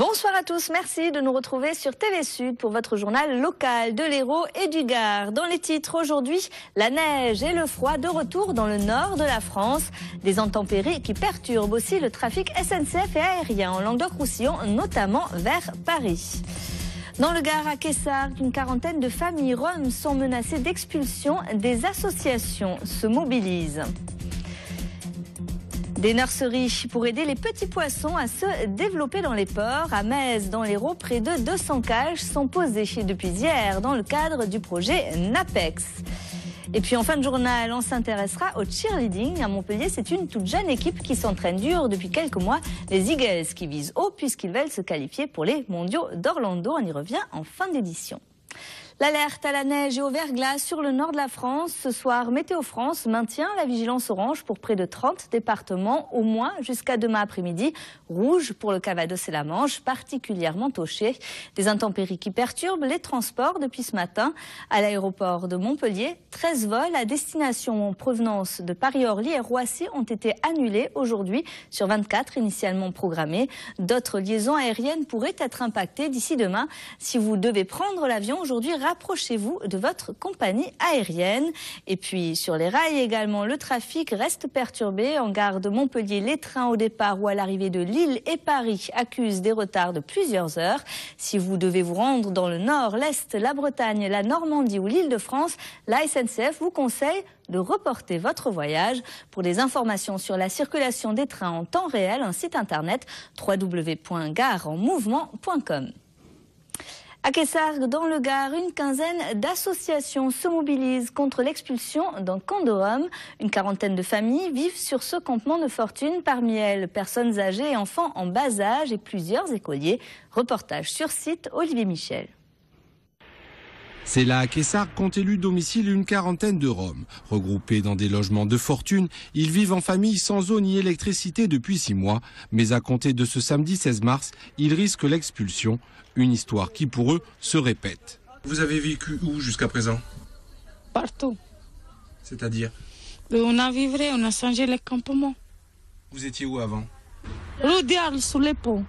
Bonsoir à tous, merci de nous retrouver sur TV Sud pour votre journal local de l'Hérault et du Gard. Dans les titres aujourd'hui, la neige et le froid de retour dans le nord de la France. Des intempéries qui perturbent aussi le trafic SNCF et aérien en Languedoc-Roussillon, notamment vers Paris. Dans le Gard, à Quessart, une quarantaine de familles roms sont menacées d'expulsion. Des associations se mobilisent. Des nurseries pour aider les petits poissons à se développer dans les ports. À Metz, dans l'Hérault, près de 200 cages sont posées depuis hier dans le cadre du projet NAPEX. Et puis en fin de journal, on s'intéressera au cheerleading. À Montpellier, c'est une toute jeune équipe qui s'entraîne dur depuis quelques mois. Les Eagles qui visent haut puisqu'ils veulent se qualifier pour les mondiaux d'Orlando. On y revient en fin d'édition. L'alerte à la neige et au verglas sur le nord de la France. Ce soir, Météo France maintient la vigilance orange pour près de 30 départements, au moins jusqu'à demain après-midi. Rouge pour le Calvados et la Manche, particulièrement touchés. Des intempéries qui perturbent les transports depuis ce matin. À l'aéroport de Montpellier, 13 vols à destination en provenance de Paris-Orly et Roissy ont été annulés aujourd'hui sur 24 initialement programmés. D'autres liaisons aériennes pourraient être impactées d'ici demain. Si vous devez prendre l'avion aujourd'hui, rapprochez-vous de votre compagnie aérienne. Et puis sur les rails également, le trafic reste perturbé. En gare de Montpellier, les trains au départ ou à l'arrivée de Lille et Paris accusent des retards de plusieurs heures. Si vous devez vous rendre dans le nord, l'Est, la Bretagne, la Normandie ou l'Île-de-France, la SNCF vous conseille de reporter votre voyage. Pour des informations sur la circulation des trains en temps réel, un site internet www.garenmouvement.com. À Quessart, dans le Gard, une quinzaine d'associations se mobilisent contre l'expulsion d'un camp de Roms. Une quarantaine de familles vivent sur ce campement de fortune, parmi elles personnes âgées et enfants en bas âge et plusieurs écoliers. Reportage sur site, Olivier Michel. C'est là à Quessart qu'ont élu domicile une quarantaine de Roms. Regroupés dans des logements de fortune, ils vivent en famille sans eau ni électricité depuis 6 mois. Mais à compter de ce samedi 16 mars, ils risquent l'expulsion. Une histoire qui pour eux se répète. Vous avez vécu où jusqu'à présent? Partout. C'est-à-dire? On a vécu, on a changé les campements. Vous étiez où avant? Rue d'Arles, sous les ponts.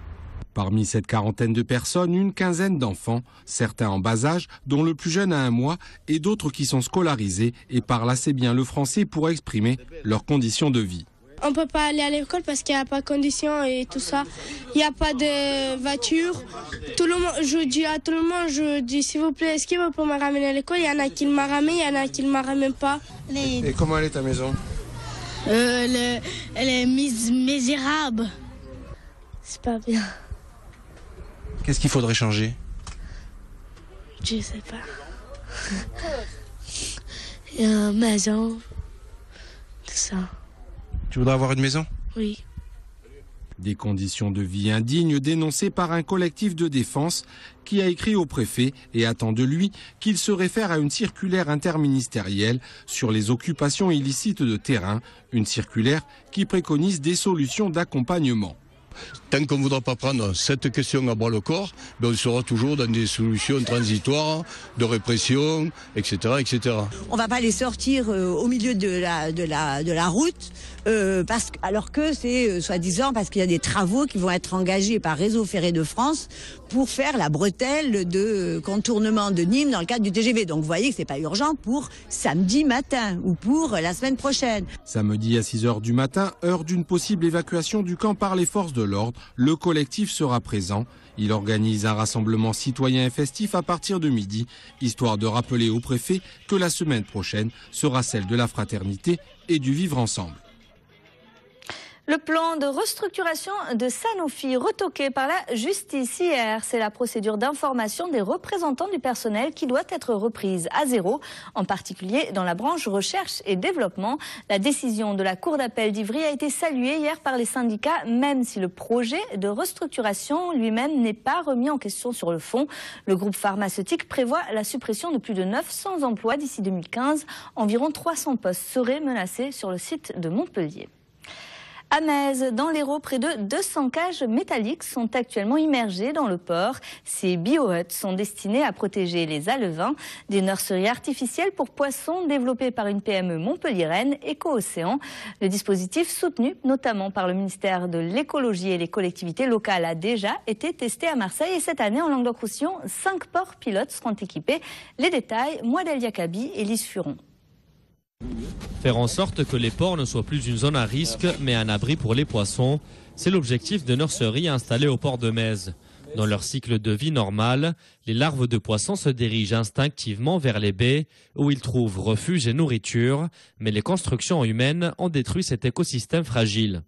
Parmi cette quarantaine de personnes, une quinzaine d'enfants, certains en bas âge, dont le plus jeune a 1 mois, et d'autres qui sont scolarisés et parlent assez bien le français pour exprimer leurs conditions de vie. On ne peut pas aller à l'école parce qu'il n'y a pas de conditions et tout ça. Il n'y a pas de voiture. Tout le monde, je dis à tout le monde, je dis s'il vous plaît, est-ce qu'il veut pas me ramener à l'école? Il y en a qui me ramènent, il y en a qui ne me ramènent pas. Et comment elle est ta maison? Elle est misérable. C'est pas bien. Qu'est-ce qu'il faudrait changer? Je sais pas. Il y a une maison, tout ça. Tu voudrais avoir une maison? Oui. Des conditions de vie indignes dénoncées par un collectif de défense qui a écrit au préfet et attend de lui qu'il se réfère à une circulaire interministérielle sur les occupations illicites de terrain, une circulaire qui préconise des solutions d'accompagnement. Tant qu'on ne voudra pas prendre cette question à bras le corps, on sera toujours dans des solutions transitoires, de répression, etc. etc. On ne va pas les sortir au milieu de la route, alors que c'est soi-disant parce qu'il y a des travaux qui vont être engagés par Réseau Ferré de France pour faire la bretelle de contournement de Nîmes dans le cadre du TGV. Donc vous voyez que ce n'est pas urgent pour samedi matin ou pour la semaine prochaine. Samedi à 6 h du matin, heure d'une possible évacuation du camp par les forces de l'ordre, le collectif sera présent. Il organise un rassemblement citoyen et festif à partir de midi, histoire de rappeler au préfet que la semaine prochaine sera celle de la fraternité et du vivre ensemble. Le plan de restructuration de Sanofi retoqué par la justice hier, c'est la procédure d'information des représentants du personnel qui doit être reprise à zéro, en particulier dans la branche recherche et développement. La décision de la Cour d'appel d'Ivry a été saluée hier par les syndicats, même si le projet de restructuration lui-même n'est pas remis en question sur le fond. Le groupe pharmaceutique prévoit la suppression de plus de 900 emplois d'ici 2015. Environ 300 postes seraient menacés sur le site de Montpellier. À Metz, dans l'Hérault, près de 200 cages métalliques sont actuellement immergées dans le port. Ces bio-huts sont destinés à protéger les alevins. Des nurseries artificielles pour poissons développées par une PME montpelliéraine, Éco-Océan. Le dispositif, soutenu notamment par le ministère de l'Écologie et les collectivités locales, a déjà été testé à Marseille. Et cette année, en Languedoc-Roussillon, 5 ports pilotes seront équipés. Les détails, Mouadel Yakabi et Lise Furon. Faire en sorte que les ports ne soient plus une zone à risque, mais un abri pour les poissons, c'est l'objectif de nurseries installées au port de Metz. Dans leur cycle de vie normal, les larves de poissons se dirigent instinctivement vers les baies où ils trouvent refuge et nourriture, mais les constructions humaines ont détruit cet écosystème fragile.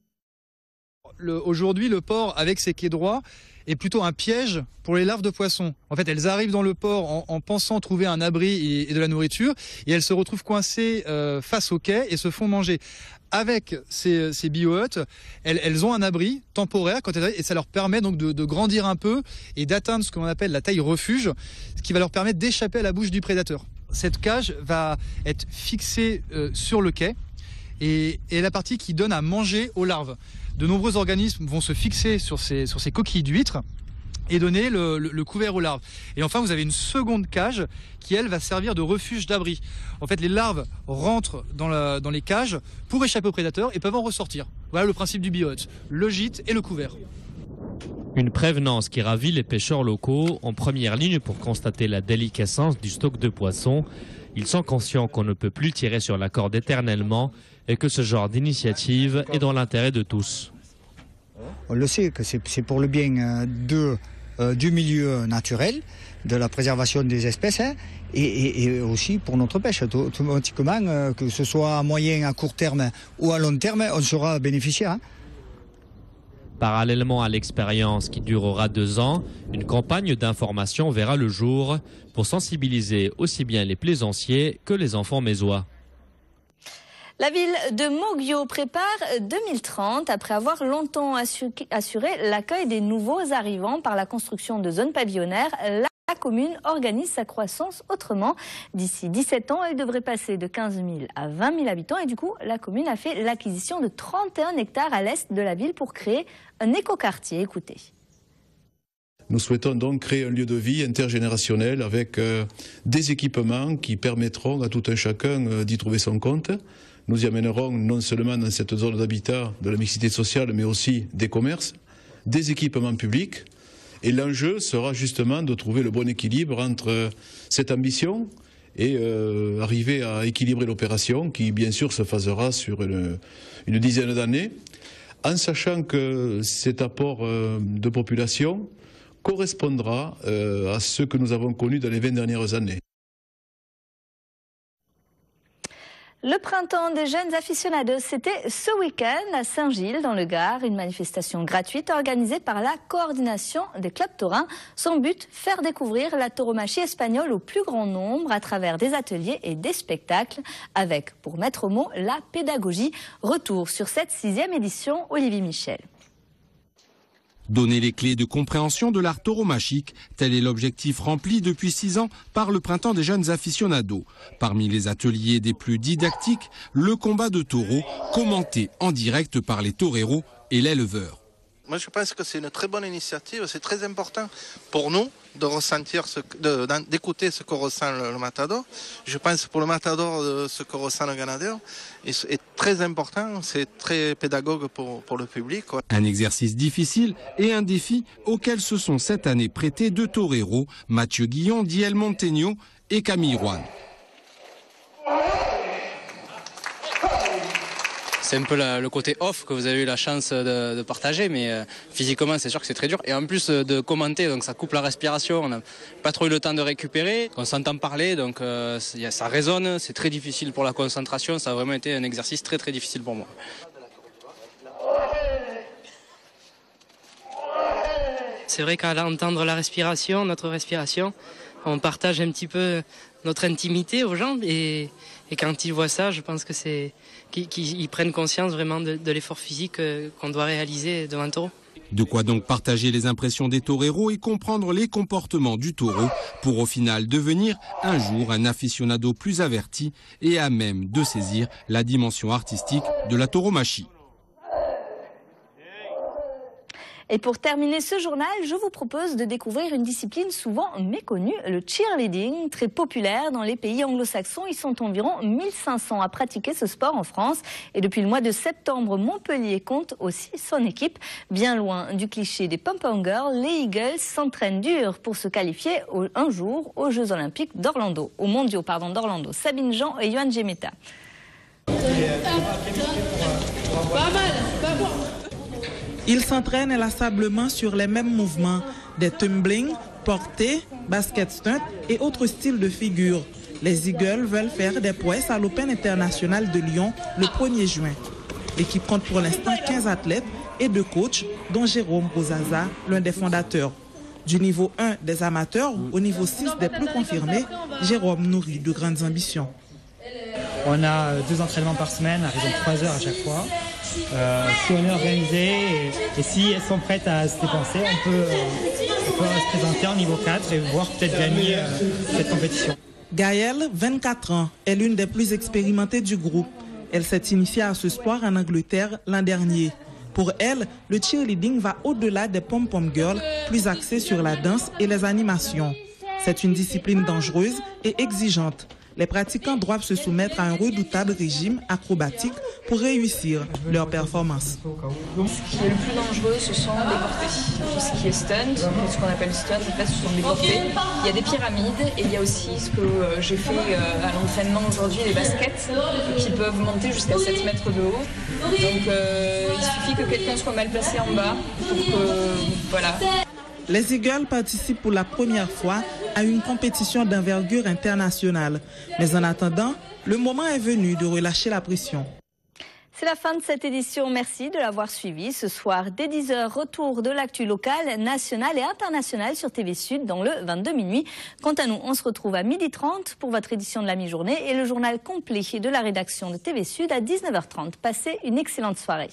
Aujourd'hui, le port, avec ses quais droits, est plutôt un piège pour les larves de poissons. En fait, elles arrivent dans le port en pensant trouver un abri et de la nourriture, et elles se retrouvent coincées face au quai et se font manger. Avec ces bio-huts, elles ont un abri temporaire et ça leur permet donc de grandir un peu et d'atteindre ce qu'on appelle la taille refuge, ce qui va leur permettre d'échapper à la bouche du prédateur. Cette cage va être fixée sur le quai et est la partie qui donne à manger aux larves. De nombreux organismes vont se fixer sur ces coquilles d'huîtres et donner le couvert aux larves. Et enfin, vous avez une seconde cage qui, elle, va servir de refuge d'abri. En fait, les larves rentrent dans les cages pour échapper aux prédateurs et peuvent en ressortir. Voilà le principe du bio-hut, le gîte et le couvert. Une prévenance qui ravit les pêcheurs locaux en première ligne pour constater la déliquescence du stock de poissons. Ils sont conscients qu'on ne peut plus tirer sur la corde éternellement et que ce genre d'initiative est dans l'intérêt de tous. On le sait que c'est pour le bien du milieu naturel, de la préservation des espèces et aussi pour notre pêche. Automatiquement, que ce soit à moyen, à court terme ou à long terme, on sera bénéficiaire. Parallèlement à l'expérience qui durera 2 ans, une campagne d'information verra le jour pour sensibiliser aussi bien les plaisanciers que les enfants mésois. La ville de Moguio prépare 2030 après avoir longtemps assuré l'accueil des nouveaux arrivants par la construction de zones pavillonnaires. La commune organise sa croissance autrement. D'ici 17 ans, elle devrait passer de 15 000 à 20 000 habitants. Et du coup, la commune a fait l'acquisition de 31 hectares à l'est de la ville pour créer un écoquartier. Écoutez. Nous souhaitons donc créer un lieu de vie intergénérationnel avec des équipements qui permettront à tout un chacun d'y trouver son compte. Nous y amènerons non seulement dans cette zone d'habitat de la mixité sociale, mais aussi des commerces, des équipements publics. Et l'enjeu sera justement de trouver le bon équilibre entre cette ambition et arriver à équilibrer l'opération qui, bien sûr, se phasera sur une dizaine d'années, en sachant que cet apport de population correspondra à ce que nous avons connu dans les 20 dernières années. Le printemps des jeunes aficionados, c'était ce week-end à Saint-Gilles, dans le Gard, une manifestation gratuite organisée par la coordination des clubs taurins. Son but, faire découvrir la tauromachie espagnole au plus grand nombre à travers des ateliers et des spectacles, avec, pour mettre au mot, la pédagogie. Retour sur cette 6e édition, Olivier Michel. Donner les clés de compréhension de l'art tauromachique, tel est l'objectif rempli depuis 6 ans par le printemps des jeunes aficionados. Parmi les ateliers des plus didactiques, le combat de taureaux, commenté en direct par les toreros et l'éleveur. Moi, je pense que c'est une très bonne initiative. C'est très important pour nous de ressentir, d'écouter ce que ressent le matador. Je pense pour le matador ce que ressent le ganadeur est très important. C'est très pédagogue pour le public. Quoi. Un exercice difficile et un défi auquel se sont cette année prêtés 2 toreros, Mathieu Guillon, Diel Montegno et Camille Rouen. C'est un peu le côté off que vous avez eu la chance de partager, mais physiquement c'est sûr que c'est très dur. Et en plus de commenter, donc ça coupe la respiration, on n'a pas trop eu le temps de récupérer, on s'entend parler, donc ça résonne, c'est très difficile pour la concentration, ça a vraiment été un exercice très très difficile pour moi. C'est vrai qu'à entendre notre respiration, on partage un petit peu notre intimité aux gens et quand ils voient ça, je pense que c'est qu'ils prennent conscience vraiment de l'effort physique qu'on doit réaliser devant un taureau. De quoi donc partager les impressions des toreros et comprendre les comportements du taureau pour au final devenir un jour un aficionado plus averti et à même de saisir la dimension artistique de la tauromachie. Et pour terminer ce journal, je vous propose de découvrir une discipline souvent méconnue, le cheerleading, très populaire dans les pays anglo-saxons. Ils sont environ 1500 à pratiquer ce sport en France. Et depuis le mois de septembre, Montpellier compte aussi son équipe. Bien loin du cliché des pom-pom girls, les Eagles s'entraînent dur pour se qualifier un jour aux Jeux Olympiques d'Orlando, aux Mondiaux d'Orlando. Sabine Jean et Yohan Gemeta. Ils s'entraînent inlassablement sur les mêmes mouvements, des tumblings, portées, basket stunt et autres styles de figures. Les Eagles veulent faire des prouesses à l'Open international de Lyon le 1er juin. L'équipe compte pour l'instant 15 athlètes et 2 coachs, dont Jérôme Bozaza, l'un des fondateurs. Du niveau 1 des amateurs au niveau 6 des plus confirmés, Jérôme nourrit de grandes ambitions. On a 2 entraînements par semaine, à raison de 3 heures à chaque fois. Si on est organisé et si elles sont prêtes à se dépenser, on peut se présenter en niveau 4 et voir peut-être gagner cette compétition. Gaëlle, 24 ans, est l'une des plus expérimentées du groupe. Elle s'est initiée à ce sport en Angleterre l'an dernier. Pour elle, le cheerleading va au-delà des pom-pom girls, plus axé sur la danse et les animations. C'est une discipline dangereuse et exigeante. Les pratiquants doivent se soumettre à un redoutable régime acrobatique pour réussir leur performance. Ce qui est le plus dangereux, ce sont les portées. Tout ce qui est stunt, ce qu'on appelle stunt, en fait, ce sont des portées. Il y a des pyramides et il y a aussi ce que j'ai fait à l'entraînement aujourd'hui, les baskets, qui peuvent monter jusqu'à 7 mètres de haut. Donc il suffit que quelqu'un soit mal placé en bas pour que... voilà. Les Eagles participent pour la première fois à une compétition d'envergure internationale. Mais en attendant, le moment est venu de relâcher la pression. C'est la fin de cette édition. Merci de l'avoir suivi. Ce soir, dès 10h, retour de l'actu locale, nationale et internationale sur TV Sud dans le 22 minuit. Quant à nous, on se retrouve à 12h30 pour votre édition de la mi-journée et le journal complet de la rédaction de TV Sud à 19h30. Passez une excellente soirée.